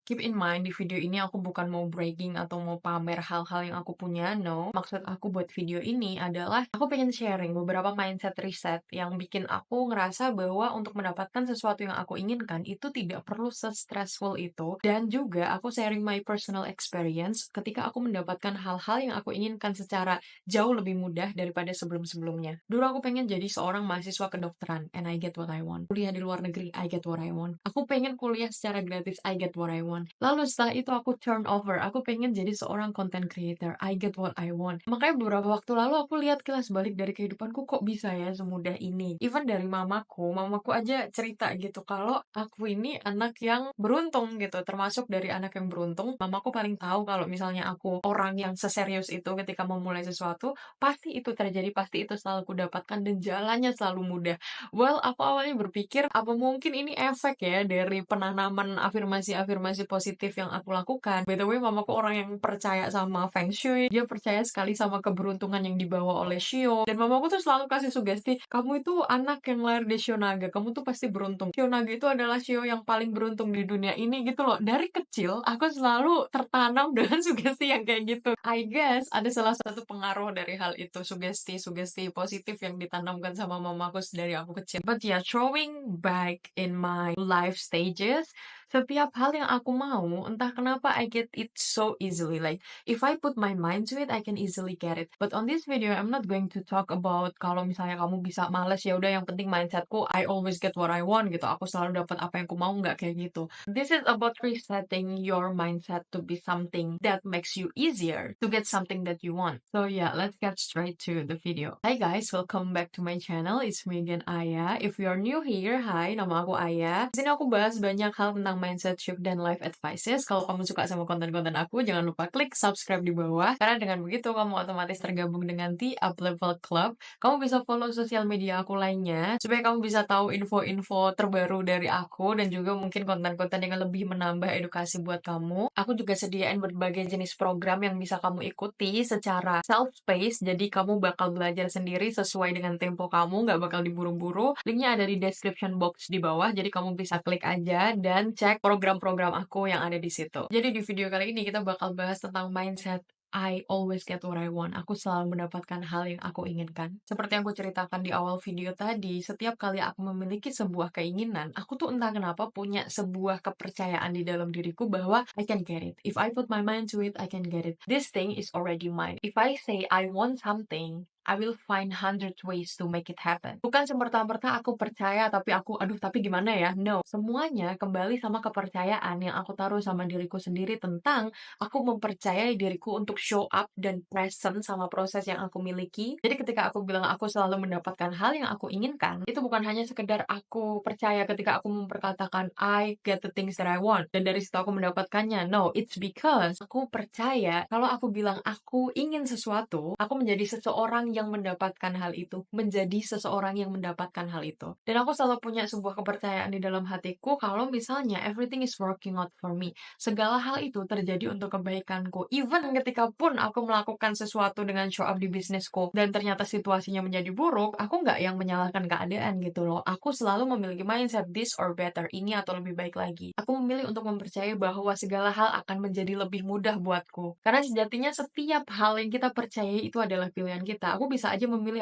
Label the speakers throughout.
Speaker 1: Keep in mind di video ini aku bukan mau bragging atau mau pamer hal-hal yang aku punya, no. Maksud aku buat video ini adalah aku pengen sharing beberapa mindset reset yang bikin aku ngerasa bahwa untuk mendapatkan sesuatu yang aku inginkan itu tidak perlu se-stressful itu. Dan juga aku sharing my personal experience ketika aku mendapatkan hal-hal yang aku inginkan secara jauh lebih mudah daripada sebelum-sebelumnya. Dulu aku pengen jadi seorang mahasiswa kedokteran, and I get what I want. Kuliah di luar negeri, I get what I want. Aku pengen kuliah secara gratis, I get what I want. Lalu setelah itu aku turn over, aku pengen jadi seorang content creator, I get what I want. Makanya beberapa waktu lalu aku lihat kilas balik dari kehidupanku, kok bisa ya semudah ini. Even dari mamaku aja cerita gitu kalau aku ini anak yang beruntung gitu, termasuk dari anak yang beruntung. Mamaku paling tahu kalau misalnya aku orang yang seserius itu ketika memulai sesuatu, pasti itu terjadi, pasti itu selalu aku dapatkan dan jalannya selalu mudah. Well, aku awalnya berpikir, apa mungkin ini efek ya dari penanaman afirmasi-afirmasi positif yang aku lakukan. By the way, mamaku orang yang percaya sama Feng Shui, dia percaya sekali sama keberuntungan yang dibawa oleh Shio, dan mamaku tuh selalu kasih sugesti, kamu itu anak yang lahir di Shio Naga, kamu tuh pasti beruntung. Shio Naga itu adalah Shio yang paling beruntung di dunia ini gitu loh. Dari kecil, aku selalu tertanam dengan sugesti yang kayak gitu. I guess ada salah satu pengaruh dari hal itu, sugesti-sugesti positif yang ditanamkan sama mamaku dari aku kecil. But yeah, throwing back in my life stages, setiap hal yang aku mau, entah kenapa I get it so easily. Like, if I put my mind to it, I can easily get it. But on this video, I'm not going to talk about kalau misalnya kamu bisa males, ya udah yang penting mindsetku, I always get what I want gitu. Aku selalu dapat apa yang aku mau, nggak kayak gitu. This is about resetting your mindset to be something that makes you easier to get something that you want. So yeah, let's get straight to the video. Hi guys, welcome back to my channel. It's me again, Aya. If you are new here, hi, nama aku Aya. Di sini aku bahas banyak hal tentang mindset shift dan life advices. Kalau kamu suka sama konten-konten aku, jangan lupa klik subscribe di bawah. Karena dengan begitu kamu otomatis tergabung dengan The Up Level Club. Kamu bisa follow sosial media aku lainnya supaya kamu bisa tahu info-info terbaru dari aku dan juga mungkin konten-konten yang lebih menambah edukasi buat kamu. Aku juga sediain berbagai jenis program yang bisa kamu ikuti secara self-paced, jadi kamu bakal belajar sendiri sesuai dengan tempo kamu, nggak bakal diburu-buru. Linknya ada di description box di bawah, jadi kamu bisa klik aja dan cek program-program aku yang ada di situ. Jadi di video kali ini kita bakal bahas tentang mindset I always get what I want. Aku selalu mendapatkan hal yang aku inginkan. Seperti yang aku ceritakan di awal video tadi, setiap kali aku memiliki sebuah keinginan, aku tuh entah kenapa punya sebuah kepercayaan di dalam diriku bahwa I can get it. If I put my mind to it, I can get it. This thing is already mine. If I say I want something, I will find 100 ways to make it happen. Bukan semerta-merta aku percaya tapi tapi gimana ya? No. Semuanya kembali sama kepercayaan yang aku taruh sama diriku sendiri tentang aku mempercayai diriku untuk show up dan present sama proses yang aku miliki. Jadi ketika aku bilang aku selalu mendapatkan hal yang aku inginkan, itu bukan hanya sekedar aku percaya ketika aku memperkatakan I get the things that I want dan dari situ aku mendapatkannya. No, it's because aku percaya kalau aku bilang aku ingin sesuatu, aku menjadi seseorang yang mendapatkan hal itu, menjadi seseorang yang mendapatkan hal itu. Dan aku selalu punya sebuah kepercayaan di dalam hatiku kalau misalnya everything is working out for me. Segala hal itu terjadi untuk kebaikanku. Even ketika pun aku melakukan sesuatu dengan show up di bisnisku dan ternyata situasinya menjadi buruk, aku nggak yang menyalahkan keadaan gitu loh. Aku selalu memiliki mindset this or better, ini atau lebih baik lagi. Aku memilih untuk mempercayai bahwa segala hal akan menjadi lebih mudah buatku. Karena sejatinya setiap hal yang kita percayai itu adalah pilihan kita. Aku bisa aja memilih,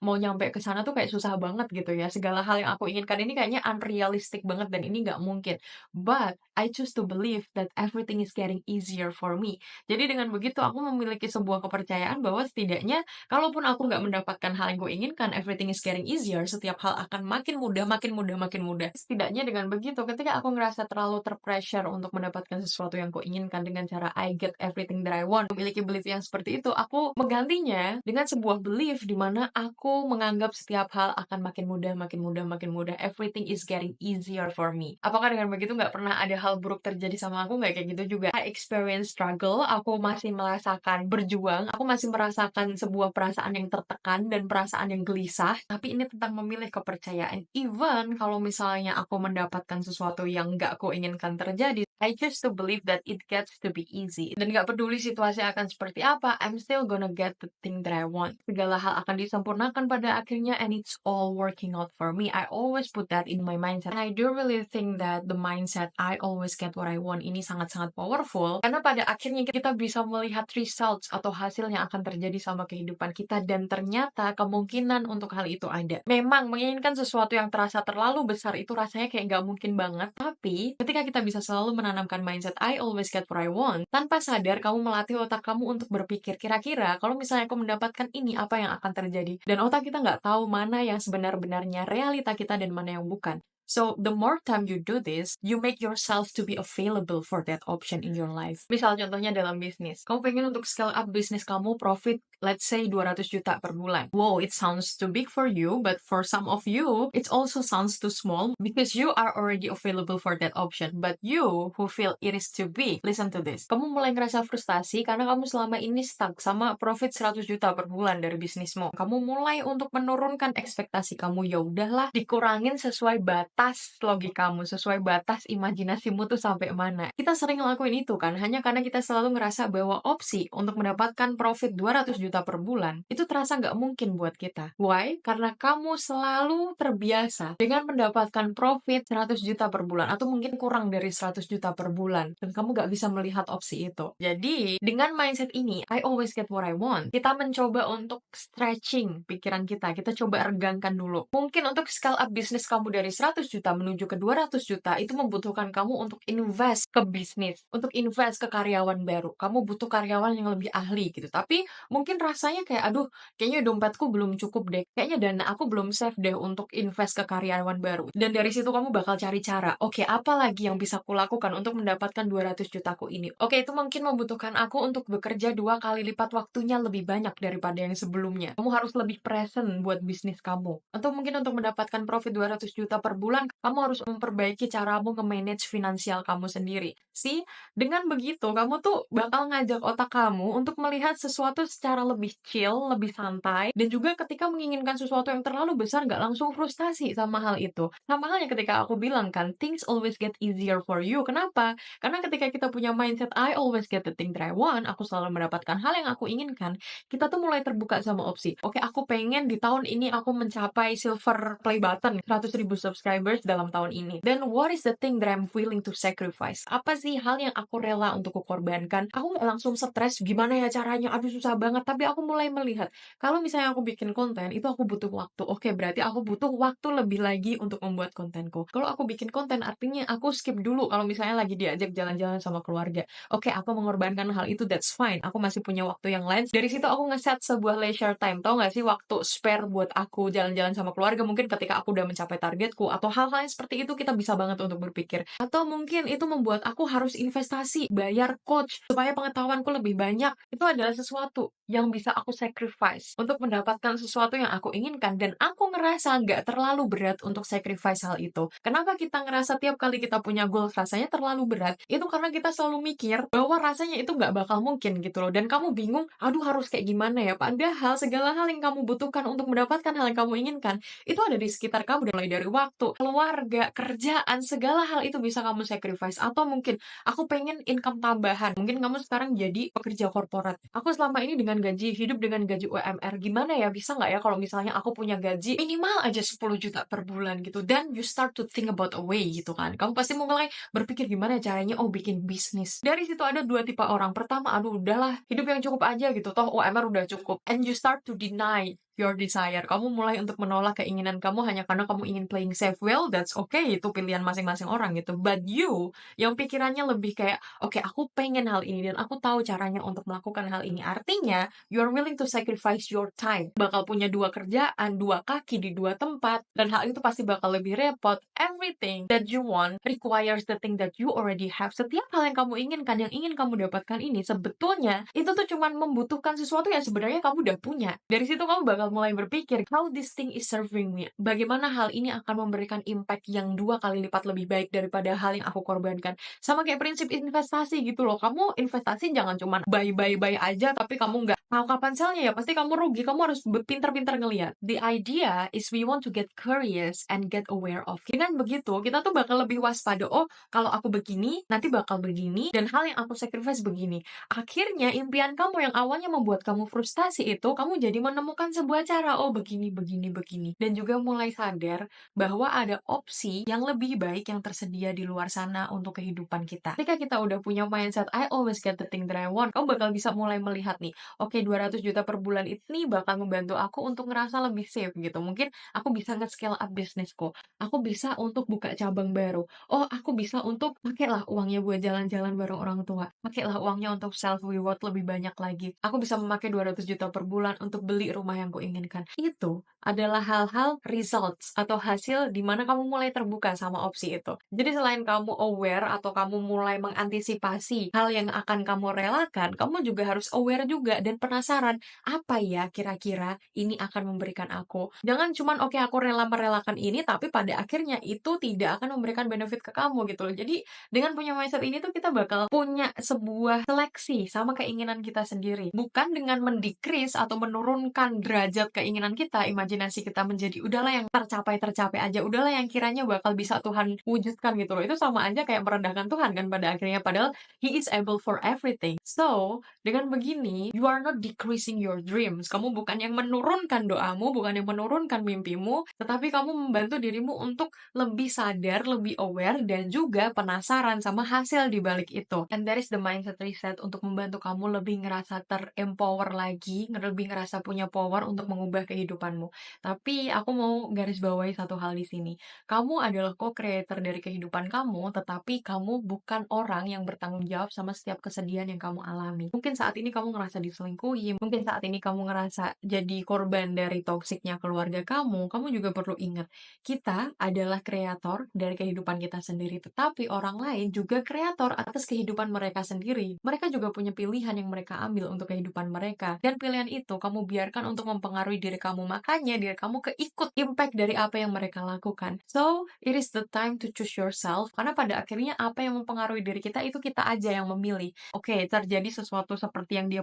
Speaker 1: mau nyampe ke sana tuh kayak susah banget gitu ya. Segala hal yang aku inginkan ini kayaknya unrealistic banget dan ini nggak mungkin. But I choose to believe that everything is getting easier for me. Jadi dengan begitu aku memiliki sebuah kepercayaan bahwa setidaknya kalaupun aku nggak mendapatkan hal yang gue inginkan, everything is getting easier. Setiap hal akan makin mudah, makin mudah, makin mudah. Setidaknya dengan begitu, ketika aku ngerasa terlalu terpressure untuk mendapatkan sesuatu yang gue inginkan dengan cara I get everything that I want, memiliki belief yang seperti itu, aku menggantinya dengan sebuah belief di mana aku menganggap setiap hal akan makin mudah, makin mudah, makin mudah. Everything is getting easier for me. Apakah dengan begitu nggak pernah ada hal buruk terjadi sama aku? Nggak kayak gitu juga. I experience struggle, aku masih merasakan berjuang, aku masih merasakan sebuah perasaan yang tertekan dan perasaan yang gelisah, tapi ini tentang memilih kepercayaan. Even kalau misalnya aku mendapatkan sesuatu yang nggak aku inginkan terjadi, I choose to believe that it gets to be easy. Dan nggak peduli situasi akan seperti apa, I'm still gonna get the thing that I want. segala hal akan disempurnakan pada akhirnya, and it's all working out for me. I always put that in my mindset. And I do really think that the mindset I always get what I want ini sangat-sangat powerful, karena pada akhirnya kita bisa melihat results atau hasil yang akan terjadi sama kehidupan kita, dan ternyata kemungkinan untuk hal itu ada. Memang menginginkan sesuatu yang terasa terlalu besar itu rasanya kayak nggak mungkin banget, tapi ketika kita bisa selalu menanamkan mindset I always get what I want, tanpa sadar kamu melatih otak kamu untuk berpikir, kira-kira kalau misalnya aku mendapatkan ini, apa yang akan terjadi? Dan otak kita nggak tahu mana yang sebenar-benarnya realita kita dan mana yang bukan. So, the more time you do this, you make yourself to be available for that option in your life. Misal contohnya dalam bisnis. Kamu pengen untuk scale up bisnis kamu profit, let's say 200 juta per bulan. Wow, it sounds too big for you, but for some of you, it also sounds too small because you are already available for that option. But you who feel it is too big, listen to this. Kamu mulai ngerasa frustasi karena kamu selama ini stuck sama profit 100 juta per bulan dari bisnismu. Kamu mulai untuk menurunkan ekspektasi kamu. Ya udahlah, dikurangin sesuai batas logikamu, sesuai batas imajinasimu tuh sampai mana. Kita sering ngelakuin itu kan, hanya karena kita selalu ngerasa bahwa opsi untuk mendapatkan profit 200 juta per bulan, itu terasa nggak mungkin buat kita. Why? Karena kamu selalu terbiasa dengan mendapatkan profit 100 juta per bulan, atau mungkin kurang dari 100 juta per bulan, dan kamu nggak bisa melihat opsi itu. Jadi, dengan mindset ini, I always get what I want, kita mencoba untuk stretching pikiran kita coba regangkan dulu. Mungkin untuk scale up bisnis kamu dari 100 juta menuju ke 200 juta, itu membutuhkan kamu untuk invest ke bisnis, untuk invest ke karyawan baru. Kamu butuh karyawan yang lebih ahli gitu. Tapi mungkin rasanya kayak, aduh, kayaknya dompetku belum cukup deh. Kayaknya dana aku belum safe deh untuk invest ke karyawan baru. Dan dari situ kamu bakal cari cara. Oke, apa lagi yang bisa aku lakukan untuk mendapatkan 200 jutaku ini? Oke, itu mungkin membutuhkan aku untuk bekerja 2 kali lipat waktunya lebih banyak daripada yang sebelumnya. Kamu harus lebih present buat bisnis kamu. Atau mungkin untuk mendapatkan profit 200 juta per bulan, kamu harus memperbaiki caramu nge-manage finansial kamu sendiri. See, dengan begitu, kamu tuh bakal ngajak otak kamu untuk melihat sesuatu secara lebih chill, lebih santai, dan juga ketika menginginkan sesuatu yang terlalu besar, nggak langsung frustasi sama hal itu. Sama halnya ketika aku bilang kan, things always get easier for you. Kenapa? Karena ketika kita punya mindset, I always get the thing that I want, aku selalu mendapatkan hal yang aku inginkan, kita tuh mulai terbuka sama opsi. Oke, aku pengen di tahun ini aku mencapai silver play button 100.000 subscribers dalam tahun ini. Then what is the thing that I'm willing to sacrifice? Apa sih hal yang aku rela untuk kukorbankan? Aku nggak langsung stres, gimana ya caranya? Aduh, susah banget. Tapi aku mulai melihat, kalau misalnya aku bikin konten, itu aku butuh waktu. Oke, berarti aku butuh waktu lebih lagi untuk membuat kontenku. Kalau aku bikin konten, artinya aku skip dulu kalau misalnya lagi diajak jalan-jalan sama keluarga. Oke, aku mengorbankan hal itu, that's fine. Aku masih punya waktu yang lain. Dari situ aku nge-set sebuah leisure time. Tau gak sih waktu spare buat aku jalan-jalan sama keluarga, mungkin ketika aku udah mencapai targetku, atau hal-hal yang seperti itu kita bisa banget untuk berpikir. Atau mungkin itu membuat aku harus investasi, bayar coach, supaya pengetahuanku lebih banyak. Itu adalah sesuatu yang bisa aku sacrifice untuk mendapatkan sesuatu yang aku inginkan, dan aku ngerasa nggak terlalu berat untuk sacrifice hal itu. Kenapa kita ngerasa tiap kali kita punya goals rasanya terlalu berat? Itu karena kita selalu mikir bahwa rasanya itu nggak bakal mungkin gitu loh, dan kamu bingung, aduh harus kayak gimana ya? Padahal segala hal yang kamu butuhkan untuk mendapatkan hal yang kamu inginkan, itu ada di sekitar kamu, mulai dari waktu, keluarga, kerjaan, segala hal itu bisa kamu sacrifice. Atau mungkin, aku pengen income tambahan. Mungkin kamu sekarang jadi pekerja korporat. Aku selama ini dengan gaji, hidup dengan gaji UMR. Gimana ya? Bisa nggak ya kalau misalnya aku punya gaji minimal aja 10 juta per bulan gitu. Then you start to think about a way gitu kan. Kamu pasti mulai berpikir gimana caranya, oh bikin bisnis. Dari situ ada dua tipe orang. Pertama, aduh udahlah, hidup yang cukup aja gitu. Toh UMR udah cukup. And you start to deny your desire. Kamu mulai untuk menolak keinginan kamu hanya karena kamu ingin playing safe. Well, that's okay. Itu pilihan masing-masing orang gitu. But you, yang pikirannya lebih kayak, oke, aku pengen hal ini dan aku tahu caranya untuk melakukan hal ini. Artinya, you are willing to sacrifice your time. Bakal punya dua kerjaan, dua kaki di dua tempat, dan hal itu pasti bakal lebih repot. Everything that you want requires the thing that you already have. Setiap hal yang kamu inginkan, yang ingin kamu dapatkan ini, sebetulnya itu tuh cuman membutuhkan sesuatu yang sebenarnya kamu udah punya. Dari situ kamu bakal bakal mulai berpikir, how this thing is serving me? Bagaimana hal ini akan memberikan impact yang 2 kali lipat lebih baik daripada hal yang aku korbankan. Sama kayak prinsip investasi gitu loh. Kamu investasi jangan cuman buy aja tapi kamu nggak tahu kapan sell-nya ya pasti kamu rugi. Kamu harus pintar-pintar ngelihat. The idea is we want to get curious and get aware of. Dengan begitu, kita tuh bakal lebih waspada. Oh, kalau aku begini, nanti bakal begini dan hal yang aku sacrifice begini. Akhirnya impian kamu yang awalnya membuat kamu frustasi itu, kamu jadi menemukan sebuah cara, oh begini, begini, begini. Dan juga mulai sadar bahwa ada opsi yang lebih baik yang tersedia di luar sana untuk kehidupan kita. Ketika kita udah punya mindset, I always get the thing that I want, kamu bakal bisa mulai melihat nih, oke 200 juta per bulan ini bakal membantu aku untuk ngerasa lebih safe gitu. Mungkin aku bisa nge-scale up bisnisku. Aku bisa untuk buka cabang baru. Oh, aku bisa untuk pakailah uangnya buat jalan-jalan bareng orang tua. Pakailah uangnya untuk self reward lebih banyak lagi. Aku bisa memakai 200 juta per bulan untuk beli rumah yang kuinginkan. Itu adalah hal-hal results atau hasil di mana kamu mulai terbuka sama opsi itu. Jadi selain kamu aware atau kamu mulai mengantisipasi hal yang akan kamu relakan, kamu juga harus aware juga dan penasaran, apa ya kira-kira ini akan memberikan aku. Jangan cuman oke aku rela merelakan ini tapi pada akhirnya itu tidak akan memberikan benefit ke kamu gitu loh. Jadi dengan punya mindset ini tuh kita bakal punya sebuah seleksi sama keinginan kita sendiri. Bukan dengan mendikris atau menurunkan derajat keinginan kita, imajinasi kita menjadi udahlah yang tercapai-tercapai aja, udahlah yang kiranya bakal bisa Tuhan wujudkan gitu loh. Itu sama aja kayak merendahkan Tuhan kan pada akhirnya, padahal He is able for everything. So, dengan begini, you are not decreasing your dreams. Kamu bukan yang menurunkan doamu, bukan yang menurunkan mimpimu, tetapi kamu membantu dirimu untuk lebih sadar, lebih aware, dan juga penasaran sama hasil di balik itu. And that is the mindset reset untuk membantu kamu lebih ngerasa ter-empower lagi, lebih ngerasa punya power untuk mengubah kehidupanmu. Tapi aku mau garis bawahi satu hal di sini. Kamu adalah co-creator dari kehidupan kamu, tetapi kamu bukan orang yang bertanggung jawab sama setiap kesedihan yang kamu alami. Mungkin saat ini kamu ngerasa diselingkuhi, mungkin saat ini kamu ngerasa jadi korban dari toksiknya keluarga kamu juga perlu ingat, kita adalah kreator dari kehidupan kita sendiri, tetapi orang lain juga kreator atas kehidupan mereka sendiri. Mereka juga punya pilihan yang mereka ambil untuk kehidupan mereka, dan pilihan itu kamu biarkan untuk mempengaruhi diri kamu. Makanya diri kamu keikut impact dari apa yang mereka lakukan. So, it is the time to choose yourself, karena pada akhirnya apa yang mempengaruhi diri kita itu kita aja yang memilih. Oke, terjadi sesuatu seperti yang dia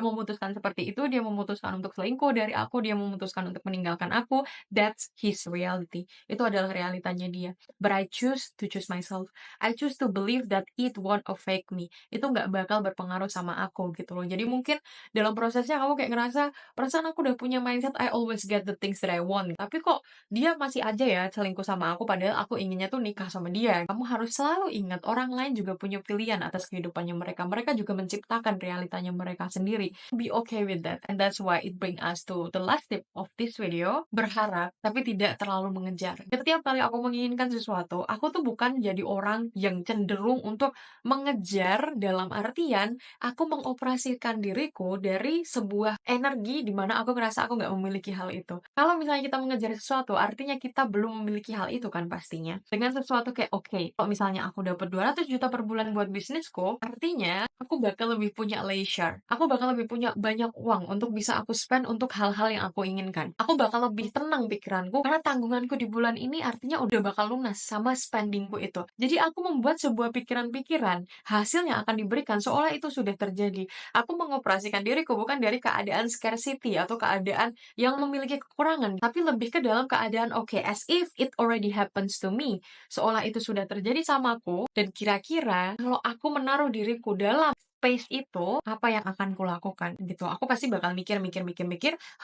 Speaker 1: memutuskan seperti itu, dia memutuskan untuk selingkuh dari aku, dia memutuskan untuk meninggalkan aku, that's his reality. Itu adalah realitanya dia. But I choose to choose myself. I choose to believe that it won't affect me. Itu nggak bakal berpengaruh sama aku gitu loh. Jadi mungkin dalam prosesnya kamu kayak ngerasa, perasaan aku udah punya mindset I always get the things that I want. Tapi kok dia masih aja ya selingkuh sama aku, padahal aku inginnya tuh nikah sama dia. Kamu harus selalu ingat, orang lain juga punya pilihan atas kehidupannya mereka. Mereka juga menciptakan realitanya mereka sendiri. Be okay with that. And that's why it bring us to the last tip of this video. Berharap, tapi tidak terlalu mengejar. Setiap kali aku menginginkan sesuatu, aku tuh bukan jadi orang yang cenderung untuk mengejar dalam artian aku mengoperasikan diriku dari sebuah energi di mana aku ngerasa aku nggak memiliki hal itu. Kalau misalnya kita mengejar sesuatu, artinya kita belum memiliki hal itu kan pastinya. Dengan sesuatu kayak, oke, kalau misalnya aku dapat 200 juta per bulan buat bisnisku, artinya aku bakal lebih punya leisure. Aku bakal lebih punya banyak uang untuk bisa aku spend untuk hal-hal yang aku inginkan. Aku bakal lebih tenang pikiranku karena tanggunganku di bulan ini artinya udah bakal lunas sama spendingku itu. Jadi aku membuat sebuah pikiran-pikiran, hasil yang akan diberikan seolah itu sudah terjadi. Aku mengoperasikan diriku bukan dari keadaan scarcity atau keadaan yang memiliki kekurangan, tapi lebih ke dalam keadaan oke, as if it already happens to me. Seolah itu sudah terjadi samaku, dan kira-kira kalau aku menaruh diriku dalam space itu, apa yang akan kulakukan gitu. Aku pasti bakal mikir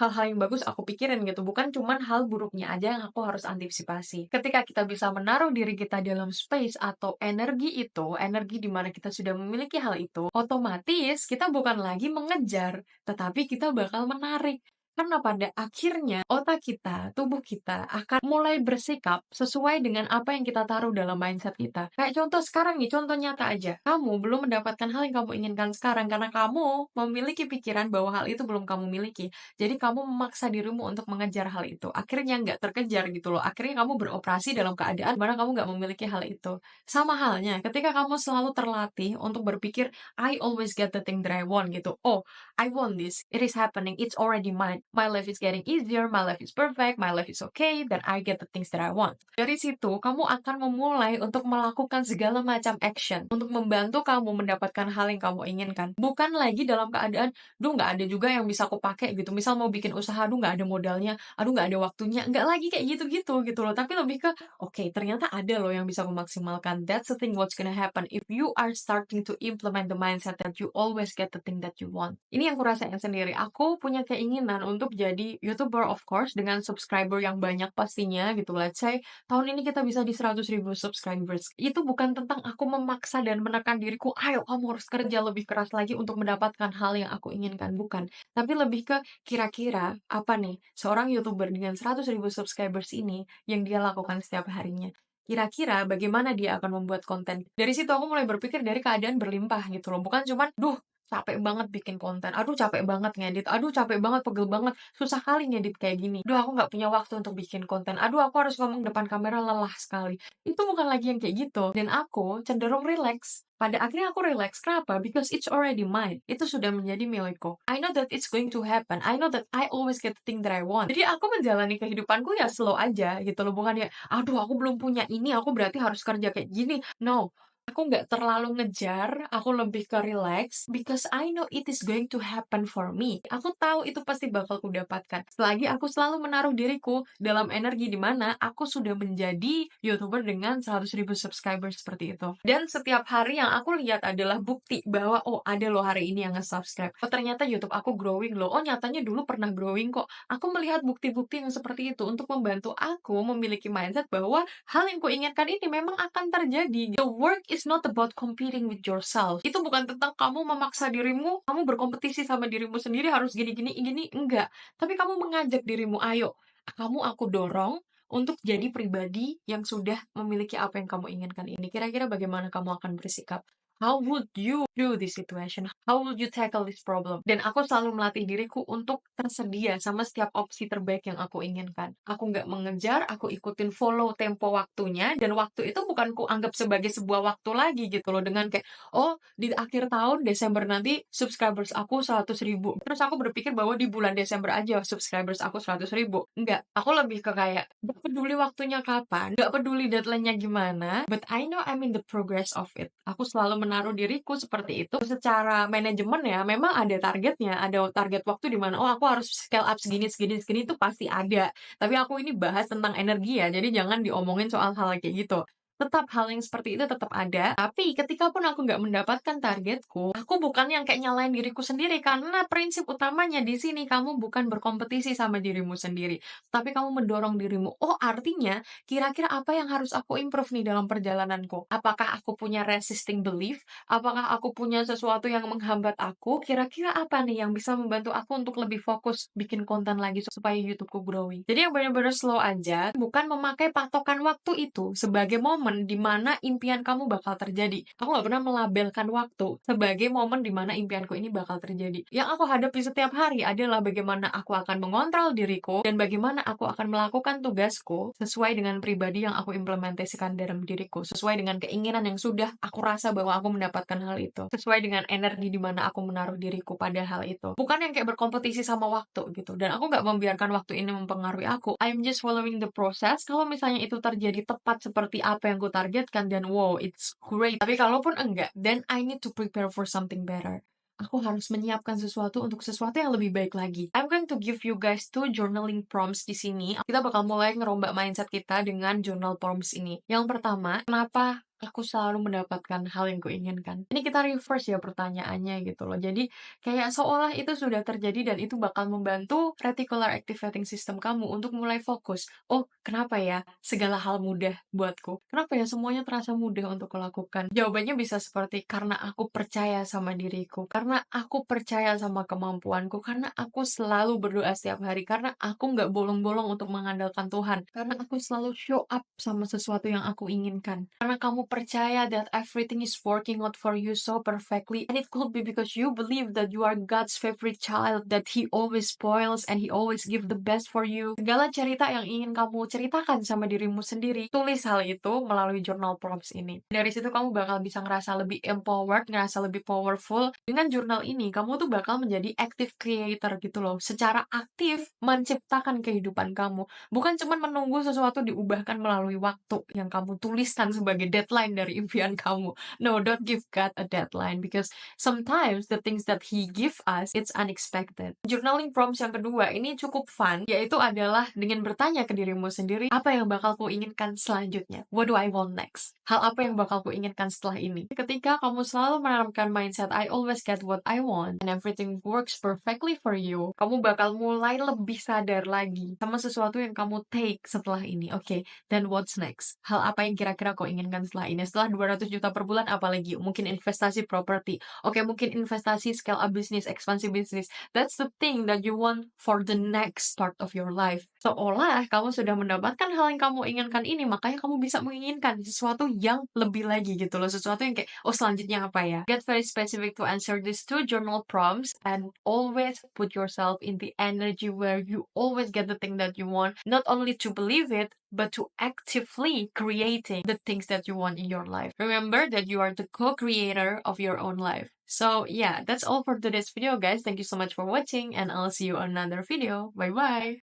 Speaker 1: hal-hal yang bagus aku pikirin gitu, bukan cuman hal buruknya aja yang aku harus antisipasi. Ketika kita bisa menaruh diri kita dalam space atau energi itu, energi di mana kita sudah memiliki hal itu, otomatis kita bukan lagi mengejar, tetapi kita bakal menarik. Karena pada akhirnya otak kita, tubuh kita akan mulai bersikap sesuai dengan apa yang kita taruh dalam mindset kita. Kayak contoh sekarang nih, contoh nyata aja. Kamu belum mendapatkan hal yang kamu inginkan sekarang karena kamu memiliki pikiran bahwa hal itu belum kamu miliki. Jadi kamu memaksa dirimu untuk mengejar hal itu. Akhirnya nggak terkejar gitu loh. Akhirnya kamu beroperasi dalam keadaan mana kamu nggak memiliki hal itu. Sama halnya ketika kamu selalu terlatih untuk berpikir, I always get the thing that I want gitu. Oh, I want this. It is happening. It's already mine. my life is getting easier, my life is perfect, my life is okay, then I get the things that I want. Dari situ, kamu akan memulai untuk melakukan segala macam action untuk membantu kamu mendapatkan hal yang kamu inginkan. Bukan lagi dalam keadaan, duh nggak ada juga yang bisa aku pakai gitu. Misal mau bikin usaha, aduh nggak ada modalnya, aduh nggak ada waktunya. Nggak lagi kayak gitu-gitu gitu loh. Tapi lebih ke, oke, ternyata ada loh yang bisa aku maksimalkan. That's the thing what's gonna happen if you are starting to implement the mindset that you always get the thing that you want. Ini yang aku rasain sendiri. Aku punya keinginan untuk jadi YouTuber of course dengan subscriber yang banyak pastinya gitu. Let's say tahun ini kita bisa di 100.000 subscribers. Itu bukan tentang aku memaksa dan menekan diriku, ayo kamu harus kerja lebih keras lagi untuk mendapatkan hal yang aku inginkan. Bukan. Tapi lebih ke kira-kira apa nih seorang YouTuber dengan 100.000 subscribers ini yang dia lakukan setiap harinya. Kira-kira bagaimana dia akan membuat konten. Dari situ aku mulai berpikir dari keadaan berlimpah gitu loh. Bukan cuman, duh capek banget bikin konten, aduh capek banget ngedit, aduh capek banget, pegel banget, susah kali ngedit kayak gini, duh aku nggak punya waktu untuk bikin konten, aduh aku harus ngomong depan kamera lelah sekali. Itu bukan lagi yang kayak gitu, dan aku cenderung relax. Pada akhirnya aku relax, kenapa? Because it's already mine. Itu sudah menjadi milikku. I know that it's going to happen. I know that I always get the thing that I want. Jadi aku menjalani kehidupanku ya slow aja gitu loh. Bukan ya, aduh aku belum punya ini, aku berarti harus kerja kayak gini. No, aku nggak terlalu ngejar, aku lebih ke relax because I know it is going to happen for me. Aku tahu itu pasti bakal ku dapatkan. Selagi aku selalu menaruh diriku dalam energi di mana aku sudah menjadi YouTuber dengan 100.000 subscriber seperti itu. Dan setiap hari yang aku lihat adalah bukti bahwa oh ada loh hari ini yang nge-subscribe. Oh ternyata YouTube aku growing loh. Oh nyatanya dulu pernah growing kok. Aku melihat bukti-bukti yang seperti itu untuk membantu aku memiliki mindset bahwa hal yang kuinginkan ini memang akan terjadi. The work is not about competing with yourself. Itu bukan tentang kamu memaksa dirimu, kamu berkompetisi sama dirimu sendiri harus gini-gini, gini, enggak. Tapi kamu mengajak dirimu, ayo, kamu aku dorong untuk jadi pribadi yang sudah memiliki apa yang kamu inginkan ini. Kira-kira bagaimana kamu akan bersikap? How would you do this situation? How would you tackle this problem? Dan aku selalu melatih diriku untuk tersedia sama setiap opsi terbaik yang aku inginkan. Aku nggak mengejar, aku ikutin follow tempo waktunya, dan waktu itu bukan ku anggap sebagai sebuah waktu lagi gitu loh, dengan kayak, oh di akhir tahun Desember nanti subscribers aku 100.000. Terus aku berpikir bahwa di bulan Desember aja subscribers aku 100.000. Enggak, aku lebih ke kayak, gak peduli waktunya kapan, gak peduli deadline-nya gimana, but I know I'm in the progress of it. Aku selalu menaruh diriku seperti itu. Secara manajemen ya, memang ada targetnya, ada target waktu di mana, oh aku harus scale up segini, segini, segini, itu pasti ada. Tapi aku ini bahas tentang energi ya, jadi jangan diomongin soal hal kayak gitu. Tetap hal yang seperti itu tetap ada, tapi ketika pun aku nggak mendapatkan targetku, aku bukan yang kayak nyalain diriku sendiri, karena prinsip utamanya di sini kamu bukan berkompetisi sama dirimu sendiri, tapi kamu mendorong dirimu. Oh, artinya kira-kira apa yang harus aku improve nih dalam perjalananku? Apakah aku punya resisting belief? Apakah aku punya sesuatu yang menghambat aku? Kira-kira apa nih yang bisa membantu aku untuk lebih fokus bikin konten lagi supaya YouTubeku growing? Jadi yang benar-benar slow aja, bukan memakai patokan waktu itu sebagai momen di mana impian kamu bakal terjadi. Aku nggak pernah melabelkan waktu sebagai momen di mana impianku ini bakal terjadi. Yang aku hadapi setiap hari adalah bagaimana aku akan mengontrol diriku dan bagaimana aku akan melakukan tugasku sesuai dengan pribadi yang aku implementasikan dalam diriku, sesuai dengan keinginan yang sudah aku rasa bahwa aku mendapatkan hal itu, sesuai dengan energi di mana aku menaruh diriku pada hal itu. Bukan yang kayak berkompetisi sama waktu gitu. Dan aku nggak membiarkan waktu ini mempengaruhi aku. I'm just following the process. Kalau misalnya itu terjadi tepat seperti apa yang ku targetkan, dan wow, it's great. Tapi kalaupun enggak, then I need to prepare for something better. Aku harus menyiapkan sesuatu untuk sesuatu yang lebih baik lagi. I'm going to give you guys 2 journaling prompts di sini. Kita bakal mulai ngerombak mindset kita dengan journal prompts ini. Yang pertama, kenapa aku selalu mendapatkan hal yang kuinginkan? Ini kita reverse ya pertanyaannya gitu loh. Jadi kayak seolah itu sudah terjadi dan itu bakal membantu reticular activating system kamu untuk mulai fokus. Oh, kenapa ya segala hal mudah buatku? Kenapa ya semuanya terasa mudah untuk kulakukan? Jawabannya bisa seperti karena aku percaya sama diriku, karena aku percaya sama kemampuanku, karena aku selalu berdoa setiap hari, karena aku nggak bolong-bolong untuk mengandalkan Tuhan, karena aku selalu show up sama sesuatu yang aku inginkan, karena kamu percaya that everything is working out for you so perfectly, and it could be because you believe that you are God's favorite child, that He always spoils and He always give the best for you. Segala cerita yang ingin kamu ceritakan sama dirimu sendiri, tulis hal itu melalui journal prompts ini. Dari situ kamu bakal bisa ngerasa lebih empowered, ngerasa lebih powerful. Dengan jurnal ini, kamu tuh bakal menjadi active creator gitu loh. Secara aktif menciptakan kehidupan kamu. Bukan cuma menunggu sesuatu diubahkan melalui waktu yang kamu tuliskan sebagai deadline dari impian kamu. No, don't give God a deadline because sometimes the things that He give us, it's unexpected. Journaling prompts yang kedua ini cukup fun, yaitu adalah dengan bertanya ke dirimu sendiri, apa yang bakal ku inginkan selanjutnya? What do I want next? Hal apa yang bakal ku inginkan setelah ini? Ketika kamu selalu menanamkan mindset, I always get what I want, and everything works perfectly for you, kamu bakal mulai lebih sadar lagi sama sesuatu yang kamu take setelah ini. Oke, then what's next? Hal apa yang kira-kira kau inginkan setelah ini? Setelah 200 juta per bulan, apalagi? Mungkin investasi properti. Oke, mungkin investasi scale up business, ekspansi bisnis. That's the thing that you want for the next part of your life. Seolah kamu sudah mendapatkan hal yang kamu inginkan ini, makanya kamu bisa menginginkan sesuatu yang lebih lagi gitu loh. Sesuatu yang kayak, oh selanjutnya apa ya? Get very specific to answer these two journal prompts and always put yourself in the energy where you always get the thing that you want. Not only to believe it, but to actively creating the things that you want in your life. Remember that you are the co-creator of your own life. So yeah, that's all for today's video, guys. Thank you so much for watching, and I'll see you on another video. Bye bye.